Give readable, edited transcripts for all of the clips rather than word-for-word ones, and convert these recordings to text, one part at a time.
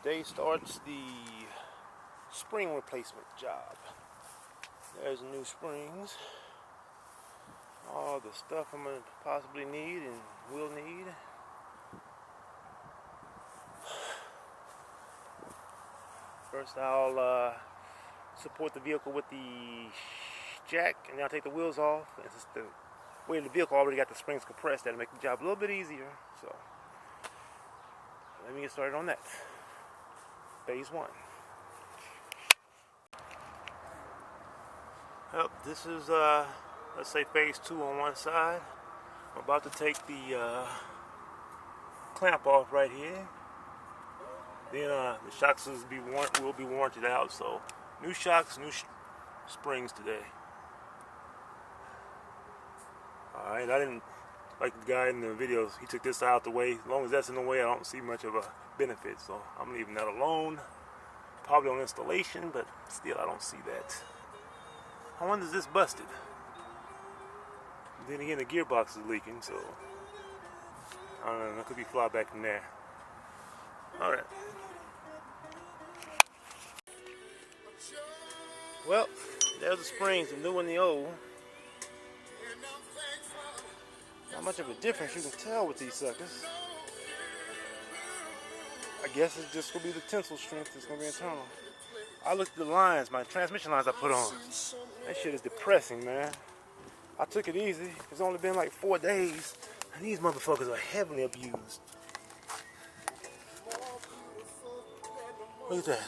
Today starts the spring replacement job. There's new springs. All the stuff I'm going to possibly need and will need. First I'll support the vehicle with the jack, and then I'll take the wheels off. And since the weight of the vehicle already got the springs compressed, that'll make the job a little bit easier. So let me get started on that. Phase 1. Well, this is let's say phase 2 on one side. I'm about to take the clamp off right here. Then the shocks will be warranted out. So new shocks, new springs today. Alright, I didn't like the guy in the videos. He took this out the way. As long as that's in the way, I don't see much of a benefit. So I'm leaving that alone. Probably on installation, but still I don't see that. I wonder, is this busted? Then again, the gearbox is leaking, so I don't know, that could be fly back in there. Alright. Well, there's the springs, the new and the old. Not much of a difference you can tell with these suckers. I guess it's just going to be the tensile strength that's going to be internal. I looked at the lines, my transmission lines I put on. That shit is depressing, man. I took it easy. It's only been like 4 days, and these motherfuckers are heavily abused. Look at that.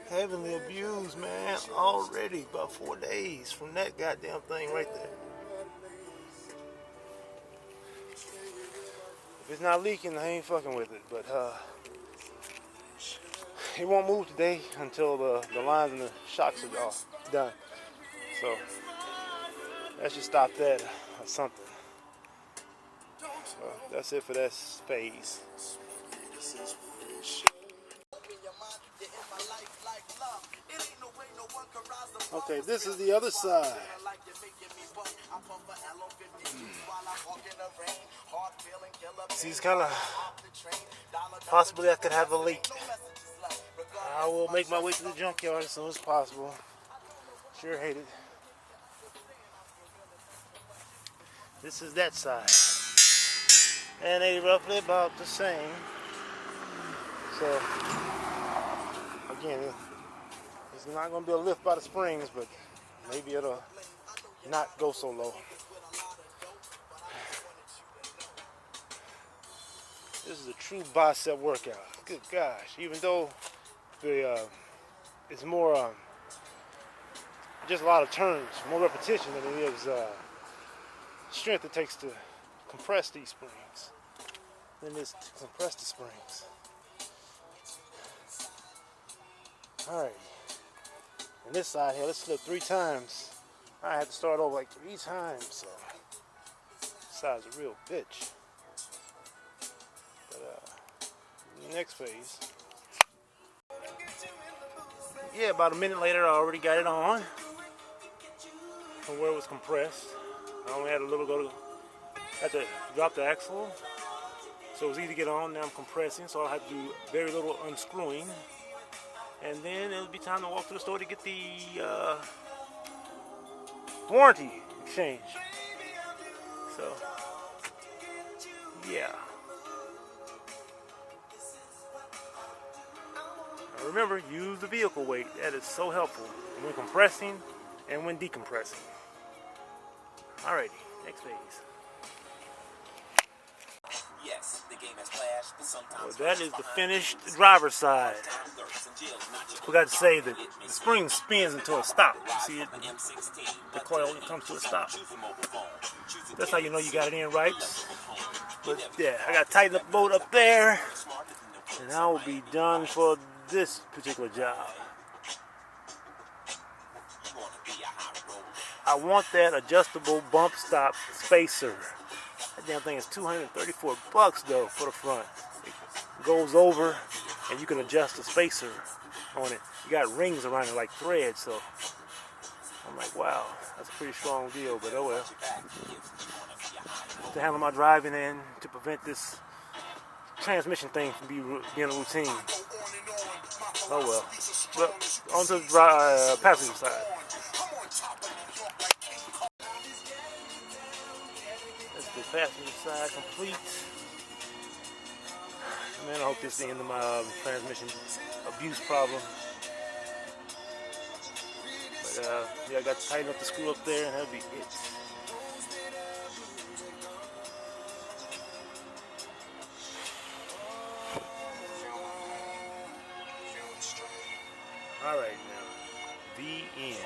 Heavily abused, man. Already about 4 days from that goddamn thing right there. If it's not leaking, I ain't fucking with it. But it won't move today until the lines and the shocks are all done. So that should stop that or something. So that's it for that phase. Okay, this is the other side. See, it's kind of possibly I could have a leak. I will make my way to the junkyard as soon as possible. Sure hate it. This is that side, and they roughly about the same. So again, it's not going to be a lift by the springs, but maybe it'll not go so low. This is a true bicep workout. Good gosh, even though it's more just a lot of turns, more repetition than it is strength it takes to compress these springs than it is to compress the springs. Alright, and this side here, let's flip 3 times. I had to start over like 3 times, so this side's a real bitch. Next phase. Yeah, about a minute later I already got it on from where it was compressed. I only had a little had to drop the axle, so it was easy to get on. Now I'm compressing, so I had to do very little unscrewing, and then it'll be time to walk to the store to get the warranty exchange. So yeah. Remember, use the vehicle weight. That is so helpful when compressing and when decompressing. Alrighty, next phase. Yes, the game has flashed, but sometimes that is the finished driver's side. Forgot to say that the spring spins until a stop. You see it? The coil comes to a stop. That's how you know you got it in right. But yeah, I got to tighten up the bolt up there, and I will be done for this particular job. I want that adjustable bump stop spacer. That damn thing is $234 though for the front. It goes over and you can adjust the spacer on it. You got rings around it like thread, so I'm like, wow, that's a pretty strong deal, but oh well. to handle my driving and to prevent this transmission thing from being a routine. Oh well. But on to the passenger side. That's the passenger side complete. Man, I hope this is the end of my transmission abuse problem. But yeah, I got to tighten up the screw up there, and that'll be it. Alright, now, the end.